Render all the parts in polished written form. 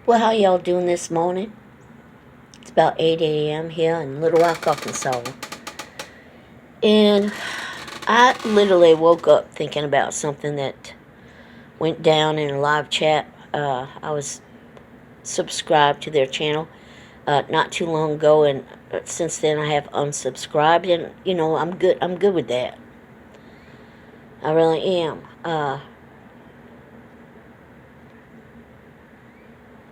Well, how y'all doing this morning? It's about 8 a.m. here in Little Rock, Arkansas. And I literally woke up thinking about something that went down in a live chat. I was subscribed to their channel not too long ago, and since then I have unsubscribed, and I'm good. I'm good with that. I really am.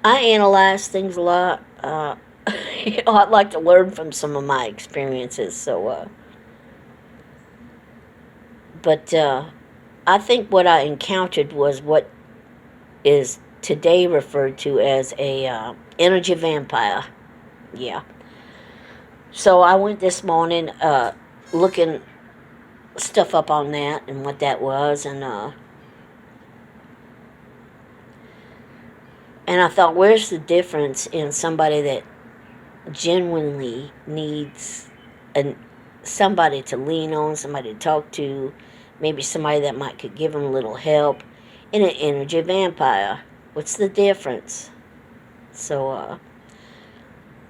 I analyze things a lot. I'd like to learn from some of my experiences. But I think what I encountered was what is today referred to as a energy vampire. Yeah. So I went this morning looking stuff up on that and what that was, and I thought, where's the difference in somebody that genuinely needs an somebody to lean on, somebody to talk to, maybe somebody that might could give them a little help, and an energy vampire? What's the difference? So,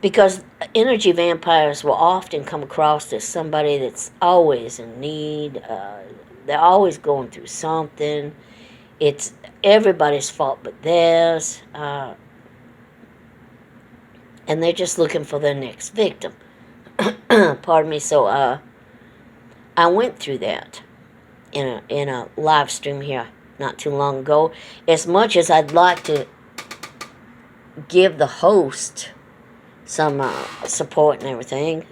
because energy vampires will often come across as somebody that's always in need. They're always going through something. It's everybody's fault but theirs. And they're just looking for their next victim. Pardon me. So, I went through that in a live stream here not too long ago. As much as I'd like to give the host some support and everything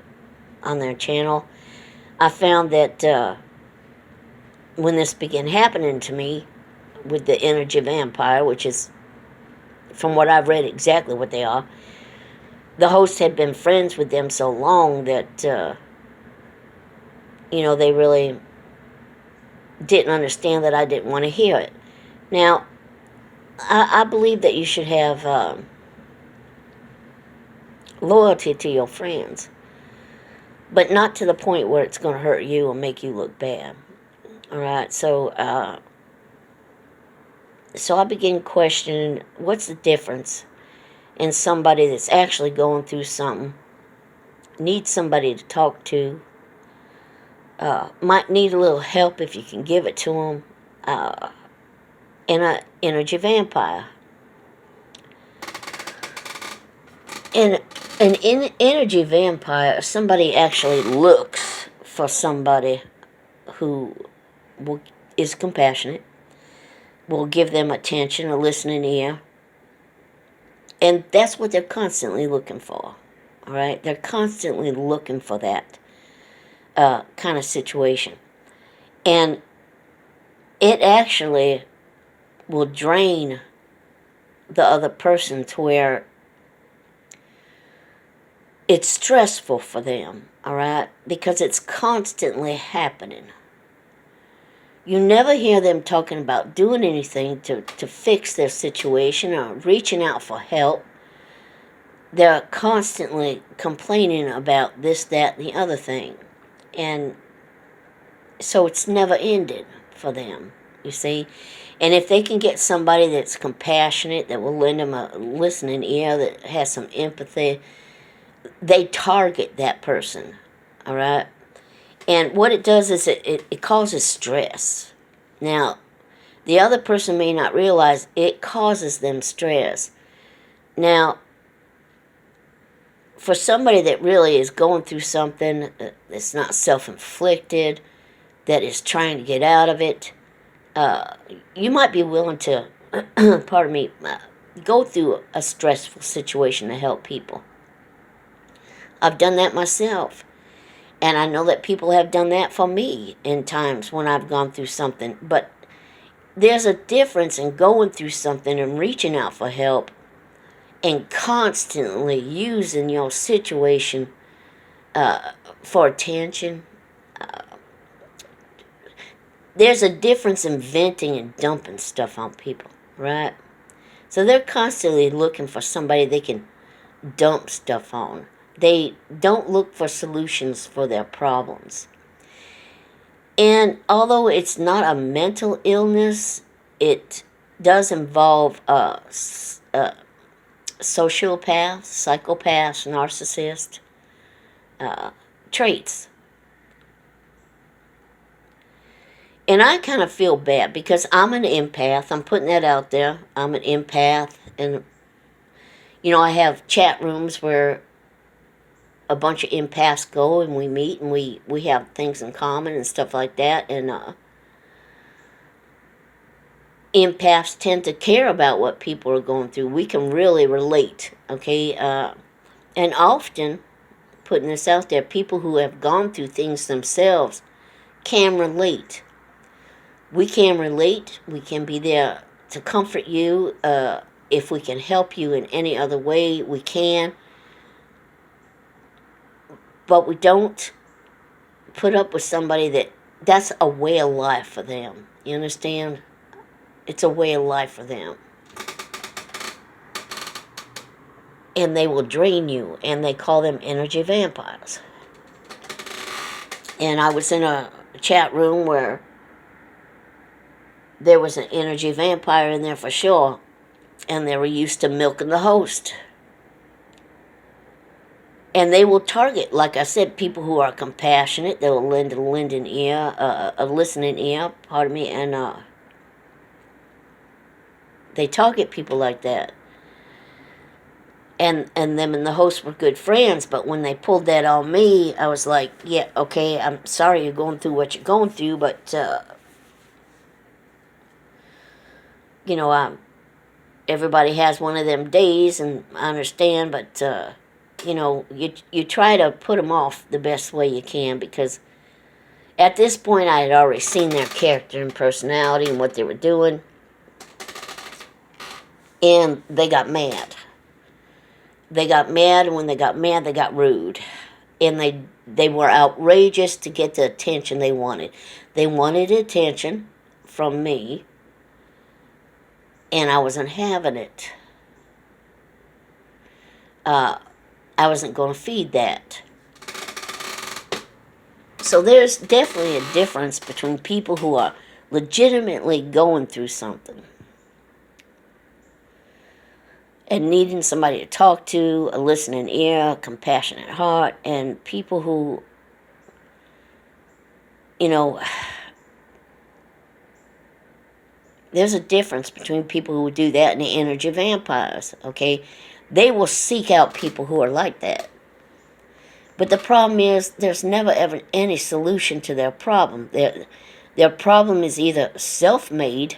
on their channel, I found that when this began happening to me with the energy vampire, which is, from what I've read, exactly what they are, the host had been friends with them so long that, they really didn't understand that I didn't want to hear it. Now, I believe that you should have loyalty to your friends, but not to the point where it's going to hurt you or make you look bad. All right, so I began questioning what's the difference in somebody that's actually going through something, needs somebody to talk to, might need a little help if you can give it to them, and an energy vampire. And an energy vampire, somebody actually looks for somebody who is compassionate, will give them attention, a listening ear, and that's what they're constantly looking for. All right, they're constantly looking for that kind of situation, and it actually will drain the other person to where it's stressful for them, all right, because it's constantly happening. You never hear them talking about doing anything to fix their situation or reaching out for help. They're constantly complaining about this, that, and the other thing. And so it's never ended for them, you see. And if they can get somebody that's compassionate, that will lend them a listening ear, that has some empathy, they target that person, all right? And what it does is it causes stress. Now, the other person may not realize it causes them stress. Now, for somebody that really is going through something that's not self-inflicted, that is trying to get out of it, you might be willing to, pardon me, go through a stressful situation to help people. I've done that myself. And I know that people have done that for me in times when I've gone through something. But there's a difference in going through something and reaching out for help and constantly using your situation for attention. There's a difference in venting and dumping stuff on people, right? So they're constantly looking for somebody they can dump stuff on. They don't look for solutions for their problems. And although it's not a mental illness, it does involve sociopaths, psychopaths, narcissists, traits. And I kind of feel bad because I'm an empath. I'm putting that out there. I'm an empath. And, I have chat rooms where a bunch of empaths go and we meet and we have things in common and stuff like that. And empaths tend to care about what people are going through. We can really relate, okay? And often, putting this out there, people who have gone through things themselves can relate. We can relate. We can be there to comfort you. If we can help you in any other way, we can. But we don't put up with somebody that's a way of life for them. You understand? It's a way of life for them. And they will drain you, and they call them energy vampires. And I was in a chat room where there was an energy vampire in there for sure, and they were used to milking the host. And they will target, like I said, people who are compassionate. They will lend a listening ear, and they target people like that. And them and the host were good friends, but when they pulled that on me, I was like, yeah, okay, I'm sorry you're going through what you're going through, but, everybody has one of them days, and I understand, but, you try to put them off the best way you can, because at this point I had already seen their character and personality and what they were doing, and they got mad. They got mad, and when they got mad, they got rude. And they were outrageous to get the attention they wanted. They wanted attention from me, and I wasn't having it. I wasn't going to feed that. So there's definitely a difference between people who are legitimately going through something and needing somebody to talk to, a listening ear, a compassionate heart, and people who, there's a difference between people who do that and the energy vampires, okay? They will seek out people who are like that. But the problem is there's never ever any solution to their problem. Their problem is either self-made,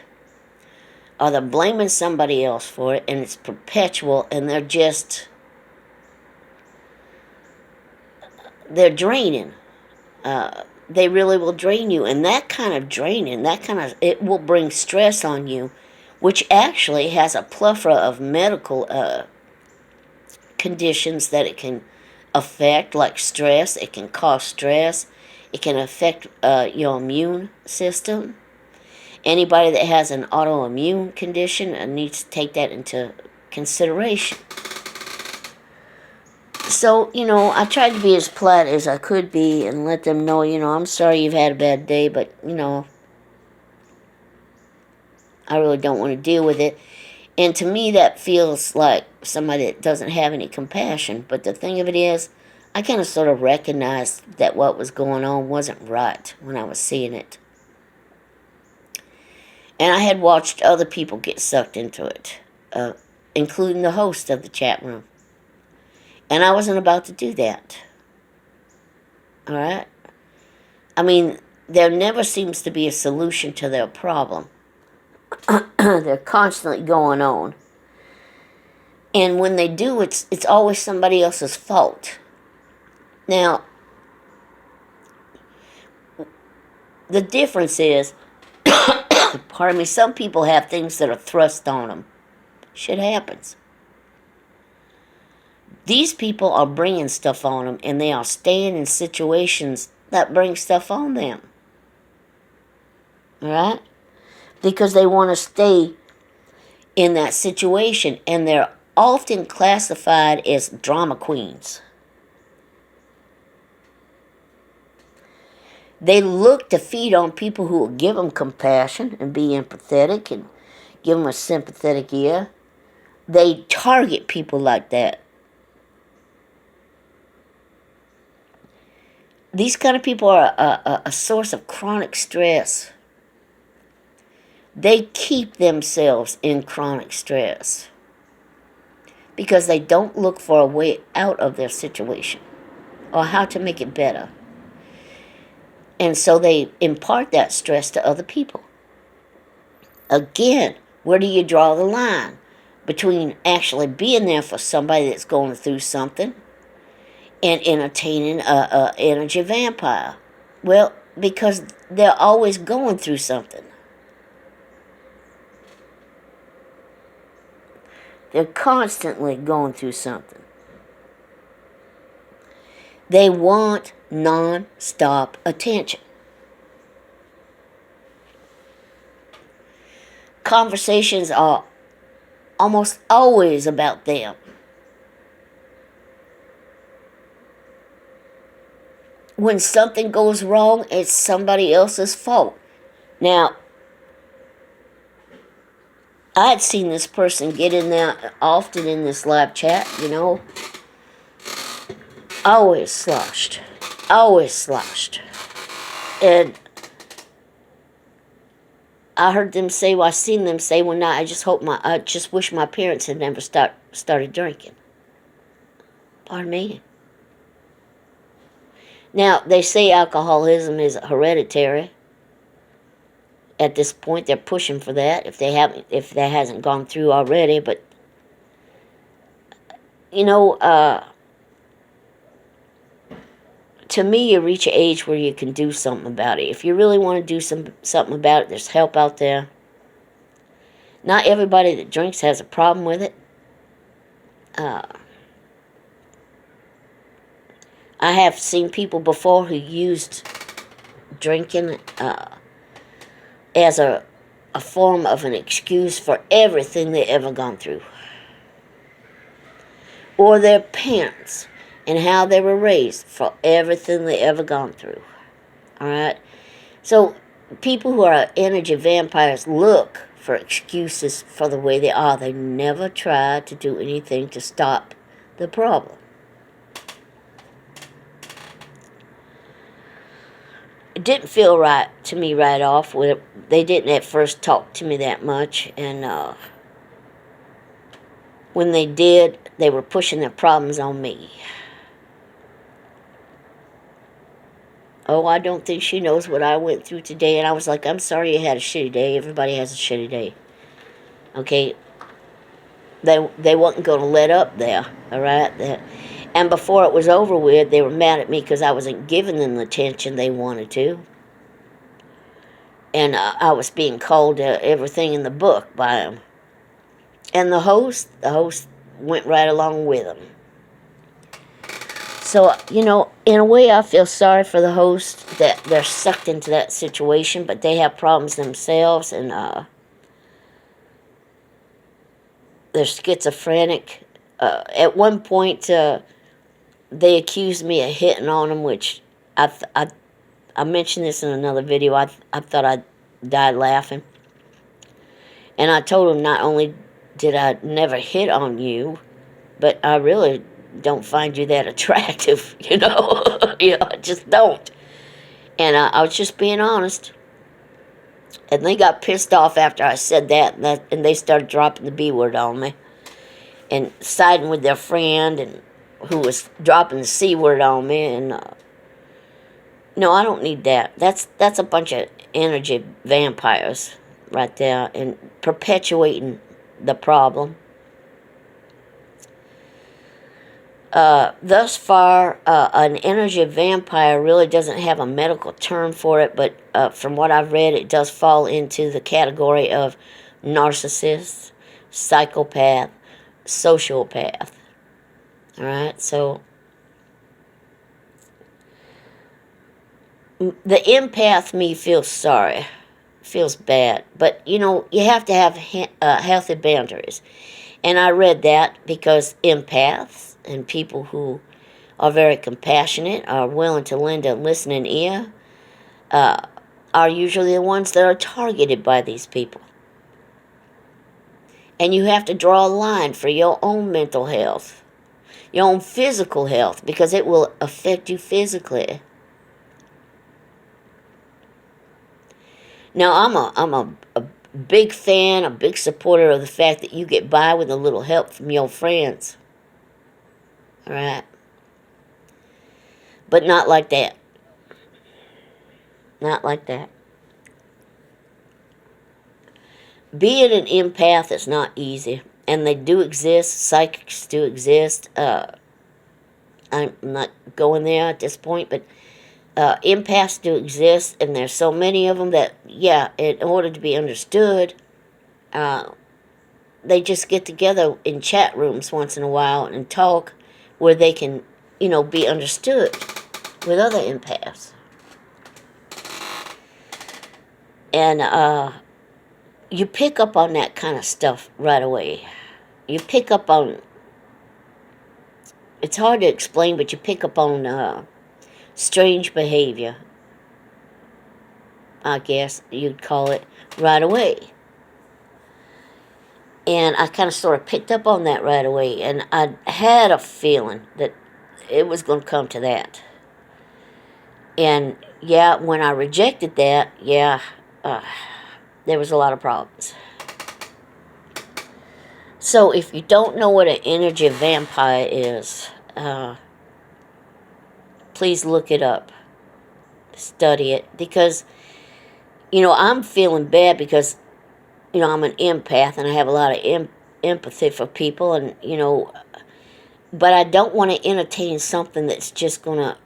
or they're blaming somebody else for it, and it's perpetual, and they're draining. They really will drain you, and that kind of draining, it will bring stress on you, which actually has a plethora of medical conditions that it can affect, like stress. It can cause stress. It can affect your immune system. Anybody that has an autoimmune condition needs to take that into consideration. So, I tried to be as polite as I could be and let them know, I'm sorry you've had a bad day, but, I really don't want to deal with it. And to me, that feels like somebody that doesn't have any compassion. But the thing of it is, I kind of sort of recognized that what was going on wasn't right when I was seeing it. And I had watched other people get sucked into it, including the host of the chat room. And I wasn't about to do that. All right? I mean, there never seems to be a solution to their problem. They're constantly going on. And when they do, it's always somebody else's fault. Now, the difference is, pardon me, some people have things that are thrust on them. Shit happens. These people are bringing stuff on them, and they are staying in situations that bring stuff on them. All right? Because they want to stay in that situation, and they're often classified as drama queens. They look to feed on people who will give them compassion and be empathetic and give them a sympathetic ear. They target people like that. These kind of people are a source of chronic stress. They keep themselves in chronic stress because they don't look for a way out of their situation or how to make it better. And so they impart that stress to other people. Again, where do you draw the line between actually being there for somebody that's going through something and entertaining a energy vampire? Well, because they're always going through something. They're constantly going through something. They want non-stop attention. Conversations are almost always about them. When something goes wrong, it's somebody else's fault. Now, I had seen this person get in there often in this live chat, you know. Always sloshed. Always sloshed. And I heard them say, well, I seen them say one night, I just wish my parents had never started drinking. Pardon me? Now, they say alcoholism is hereditary. At this point, they're pushing for that if that hasn't gone through already. But you know, to me, you reach an age where you can do something about it. If you really want to do something about it, there's help out there. Not everybody that drinks has a problem with it. I have seen people before who used drinking as a form of an excuse for everything they ever gone through. Or their parents and how they were raised for everything they ever gone through. Alright? So, people who are energy vampires look for excuses for the way they are. They never try to do anything to stop the problem. It didn't feel right to me right off. They didn't at first talk to me that much, and when they did, they were pushing their problems on me. Oh, I don't think she knows what I went through today. And I was like, I'm sorry you had a shitty day. Everybody has a shitty day. Okay? They wasn't going to let up there, all right? And before it was over with, they were mad at me because I wasn't giving them the attention they wanted to. And I was being called everything in the book by them. And the host went right along with them. So, you know, in a way I feel sorry for the host that they're sucked into that situation, but they have problems themselves, and they're schizophrenic. At one point, they accused me of hitting on them, which I mentioned this in another video. I thought I'd die laughing. And I told them not only did I never hit on you, but I really don't find you that attractive, you know. You know, I just don't. And I was just being honest. And they got pissed off after I said that, and they started dropping the B word on me. And siding with their friend, and who was dropping the C word on me. And no, I don't need that. That's a bunch of energy vampires right there, and perpetuating the problem. Thus far, an energy vampire really doesn't have a medical term for it, but from what I've read, it does fall into the category of narcissist, psychopath, sociopath. Alright, so the empath me feels sorry, feels bad, but you know, you have to have healthy boundaries. And I read that because empaths and people who are very compassionate, are willing to lend a listening ear, are usually the ones that are targeted by these people. And you have to draw a line for your own mental health, your own physical health, because it will affect you physically. Now, I'm a big fan, a big supporter of the fact that you get by with a little help from your friends. All right? But not like that. Not like that. Being an empath is not easy. And they do exist. Psychics do exist. I'm not going there at this point, but empaths do exist, and there's so many of them that, yeah, in order to be understood, they just get together in chat rooms once in a while and talk where they can, be understood with other empaths. And you pick up on that kind of stuff right away. You pick up on, it's hard to explain, but you pick up on strange behavior, I guess you'd call it, right away. And I kind of sort of picked up on that right away. And I had a feeling that it was going to come to that. And, yeah, when I rejected that, there was a lot of problems. So if you don't know what an energy vampire is, please look it up. Study it. Because, I'm feeling bad because, I'm an empath and I have a lot of empathy for people. And, but I don't want to entertain something that's just going to,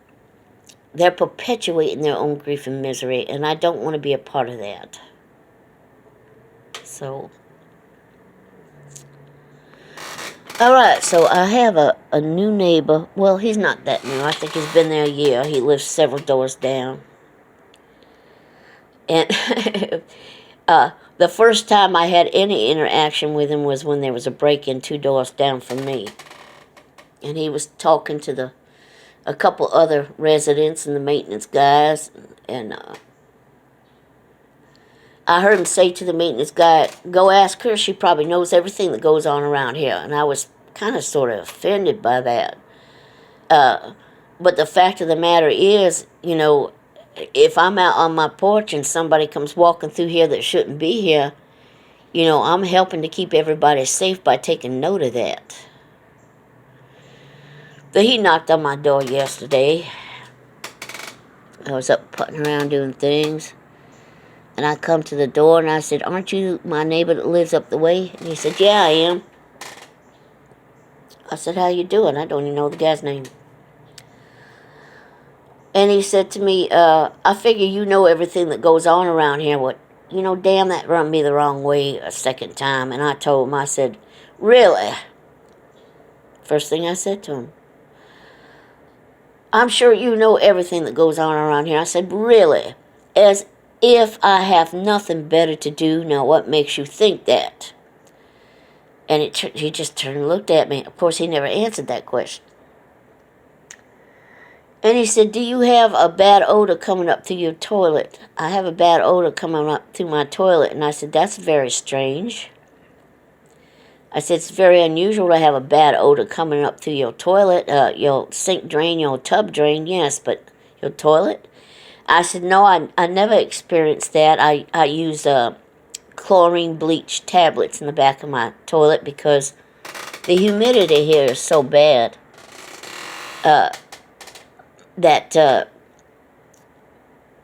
they're perpetuating their own grief and misery. And I don't want to be a part of that. So, alright, so I have a new neighbor. Well, he's not that new. I think he's been there a year. He lives several doors down. And the first time I had any interaction with him was when there was a break-in 2 doors down from me. And he was talking to a couple other residents and the maintenance guys. And I heard him say to the maintenance guy, "Go ask her, she probably knows everything that goes on around here." And I was kind of sort of offended by that. But the fact of the matter is, if I'm out on my porch and somebody comes walking through here that shouldn't be here, I'm helping to keep everybody safe by taking note of that. But he knocked on my door yesterday. I was up putting around doing things. And I come to the door and I said, "Aren't you my neighbor that lives up the way?" And he said, "Yeah, I am." I said, "How you doing?" I don't even know the guy's name. And he said to me, "I figure you know everything that goes on around here. What, damn, that rubbed me the wrong way a second time." And I told him, I said, "Really?" First thing I said to him, "I'm sure you know everything that goes on around here." I said, "Really?" As if I have nothing better to do. Now, what makes you think that? And he just turned and looked at me. Of course, he never answered that question. And he said, "Do you have a bad odor coming up through your toilet?" "I have a bad odor coming up through my toilet." And I said, "That's very strange." I said, "It's very unusual to have a bad odor coming up through your toilet. Your sink drain, your tub drain, yes, but your toilet?" I said, "No, I never experienced that. I use chlorine bleach tablets in the back of my toilet because the humidity here is so bad that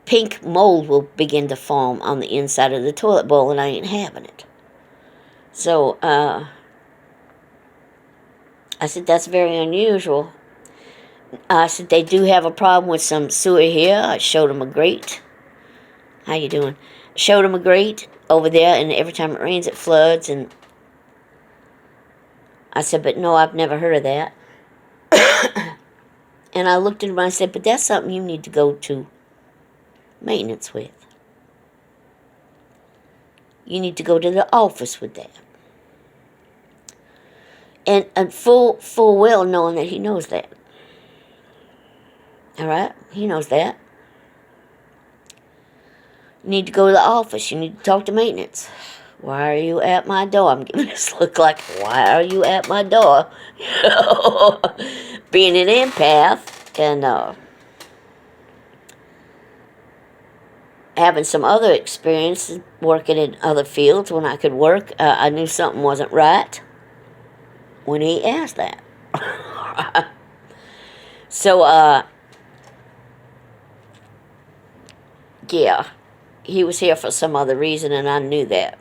pink mold will begin to form on the inside of the toilet bowl, and I ain't having it." So I said, "That's very unusual." I said, "They do have a problem with some sewer here." I showed them a grate. "How you doing?" Showed them a grate over there, and every time it rains, it floods. And I said, "But no, I've never heard of that." And I looked at him and I said, "But that's something you need to go to maintenance with. You need to go to the office with that." And full well knowing that he knows that. All right? He knows that. You need to go to the office. You need to talk to maintenance. why are you at my door? I'm giving this look like, why are you at my door? You know, being an empath and having some other experiences working in other fields when I could work, I knew something wasn't right when he asked that. So, yeah, he was here for some other reason, and I knew that.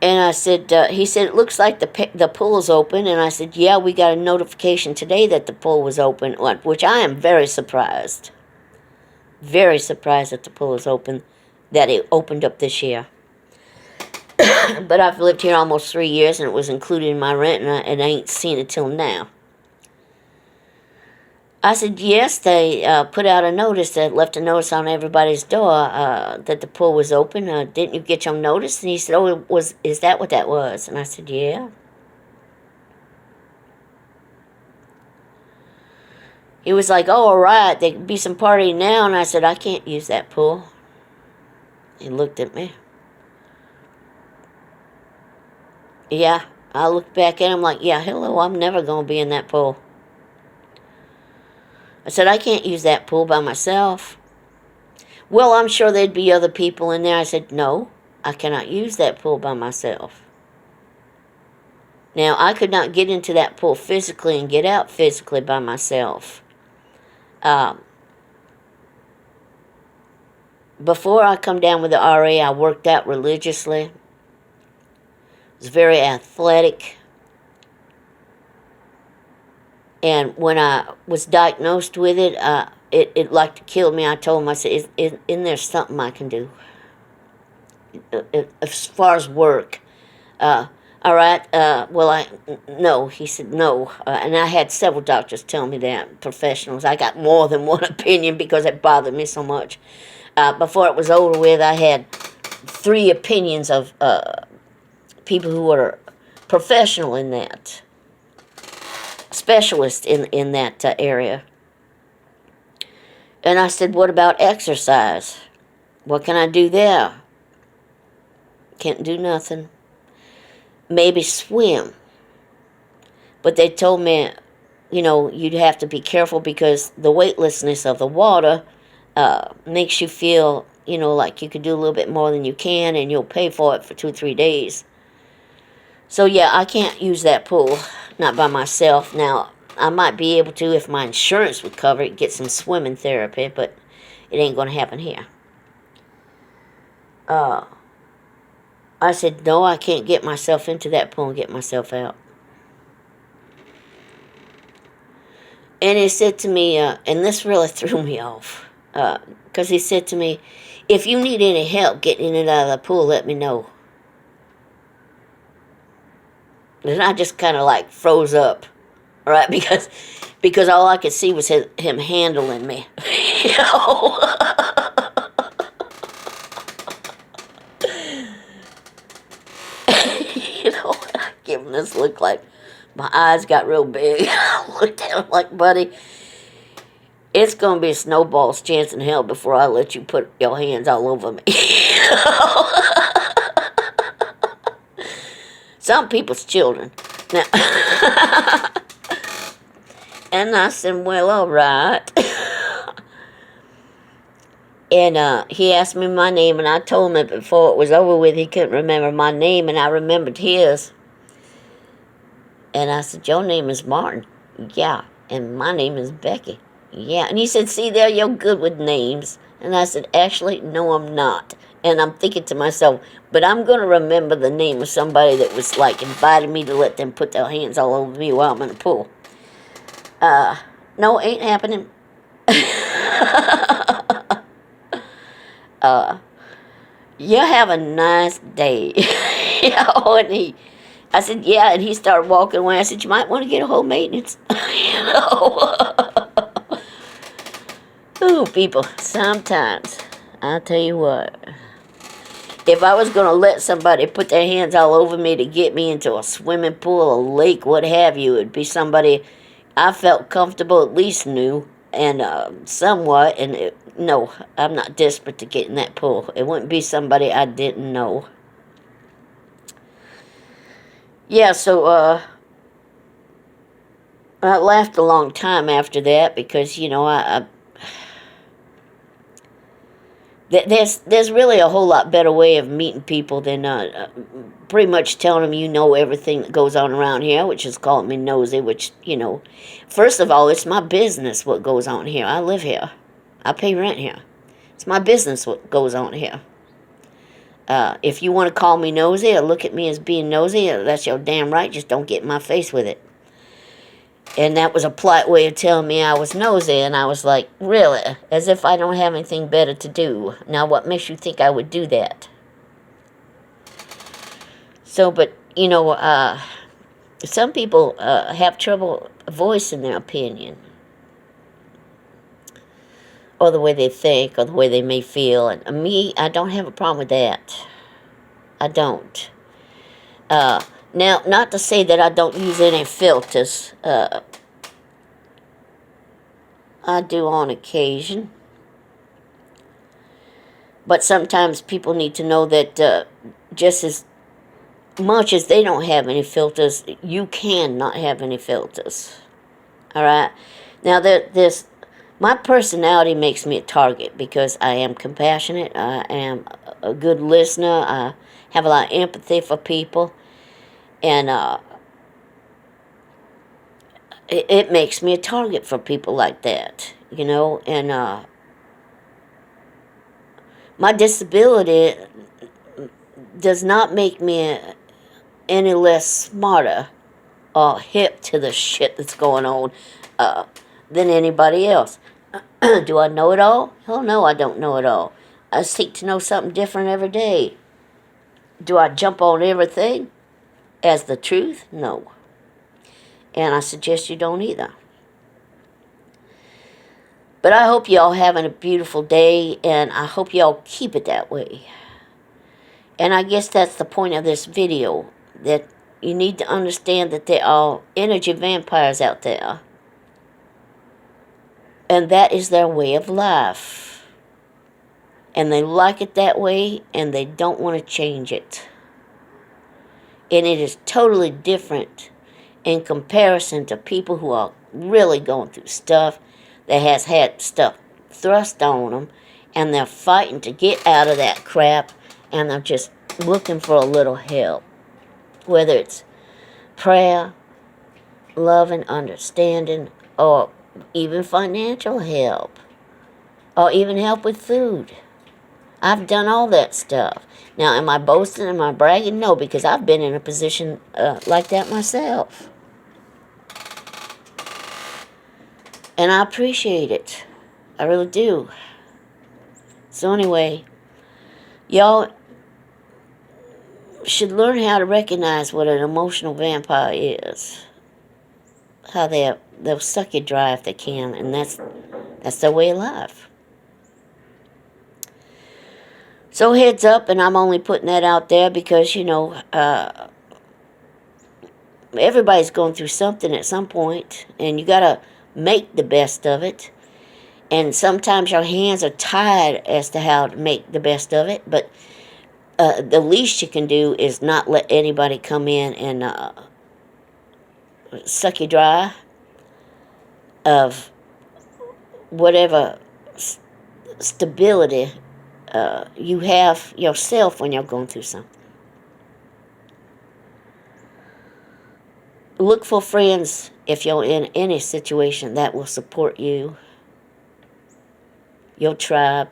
And I said, he said, it looks like the pool's open. And I said, yeah, we got a notification today that the pool was open, which I am very surprised. Very surprised that the pool is open, that it opened up this year. But I've lived here almost 3 years, and it was included in my rent, and I ain't seen it till now. I said, yes, they put out a notice, that left a notice on everybody's door that the pool was open. Didn't you get your notice? And he said, oh, is that what that was? And I said, yeah. He was like, oh, all right, there could be some partying now. And I said, I can't use that pool. He looked at me. Yeah, I looked back at him like, yeah, hello, I'm never going to be in that pool. I said, I can't use that pool by myself. Well, I'm sure there'd be other people in there. I said, no, I cannot use that pool by myself. Now, I could not get into that pool physically and get out physically by myself. Before I come down with the RA, I worked out religiously. Was very athletic. And when I was diagnosed with it, it like to kill me. I told him, I said, isn't there something I can do? As far as work. All right, no. He said, no. And I had several doctors tell me that, professionals. I got more than one opinion because it bothered me so much. Before it was over with, I had 3 opinions of people who were professional in that, specialist in that area. And I said, what about exercise? What can I do there? Can't do nothing. Maybe swim. But they told me, you know, you'd have to be careful because the weightlessness of the water makes you feel, you know, like you could do a little bit more than you can, and you'll pay for it for 2 or 3 days. So, yeah, I can't use that pool, not by myself. Now, I might be able to, if my insurance would cover it, get some swimming therapy, but it ain't going to happen here. I said, no, I can't get myself into that pool and get myself out. And he said to me, and this really threw me off, because he said to me, if you need any help getting in and out of the pool, let me know. And I just kind of like froze up, right? Because all I could see was him handling me, you know. You know, I give him this look like my eyes got real big. I looked at him like, buddy, it's going to be a snowball's chance in hell before I let you put your hands all over me. You know? Some people's children. Now, and I said, well, all right. And he asked me my name, and I told him that before it was over with, he couldn't remember my name, and I remembered his. And I said, your name is Martin. Yeah. And my name is Becky. Yeah. And he said, see there, you're good with names. And I said, actually, no, I'm not. And I'm thinking to myself, but I'm going to remember the name of somebody that was, like, invited me to let them put their hands all over me while I'm in the pool. No, ain't happening. You have a nice day. You know, and I said, yeah, and he started walking away. I said, you might want to get a home maintenance. You know. Ooh, people, sometimes, I'll tell you what, if I was going to let somebody put their hands all over me to get me into a swimming pool, a lake, what have you, it'd be somebody I felt comfortable, at least knew, and somewhat, and No, I'm not desperate to get in that pool. It wouldn't be somebody I didn't know. Yeah, so, I laughed a long time after that because, you know, there's really a whole lot better way of meeting people than pretty much telling them you know everything that goes on around here, which is calling me nosy, which, you know, first of all, it's my business what goes on here. I live here. I pay rent here. It's my business what goes on here. If you want to call me nosy or look at me as being nosy, that's your damn right. Just don't get in my face with it. And that was a polite way of telling me I was nosy, and I was like, really? As if I don't have anything better to do. Now, what makes you think I would do that? So, but, you know, some people have trouble voicing their opinion, or the way they think, or the way they may feel. And me, I don't have a problem with that. I don't. Now, not to say that I don't use any filters. I do on occasion. But sometimes people need to know that just as much as they don't have any filters, you can not have any filters. All right? Now, my personality makes me a target because I am compassionate. I am a good listener. I have a lot of empathy for people. And it makes me a target for people like that, you know. And my disability does not make me any less smarter or hip to the shit that's going on than anybody else. Do I know it all? Hell no, I don't know it all. I seek to know something different every day. Do I jump on everything as the truth? No. And I suggest you don't either. But I hope y'all having a beautiful day, and I hope y'all keep it that way. And I guess that's the point of this video, that you need to understand that there are energy vampires out there. And that is their way of life. And they like it that way, and they don't want to change it. And it is totally different in comparison to people who are really going through stuff, that has had stuff thrust on them, and they're fighting to get out of that crap, and they're just looking for a little help. Whether it's prayer, love and understanding, or even financial help, or even help with food. I've done all that stuff. Now, am I boasting? Am I bragging? No, because I've been in a position like that myself. And I appreciate it. I really do. So anyway, y'all should learn how to recognize what an emotional vampire is. How they'll suck you dry if they can, and that's their way of life. So heads up, and I'm only putting that out there because, you know, everybody's going through something at some point, and you got to make the best of it. And sometimes your hands are tied as to how to make the best of it, but the least you can do is not let anybody come in and suck you dry of whatever stability you have yourself when you're going through something. Look for friends if you're in any situation that will support you, your tribe,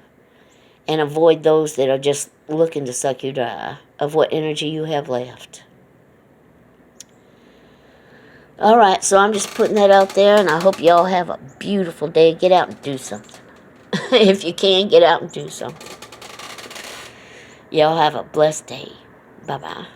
and avoid those that are just looking to suck you dry of what energy you have left. Alright, so I'm just putting that out there, and I hope y'all have a beautiful day. Get out and do something. If you can, get out and do something. Y'all have a blessed day. Bye-bye.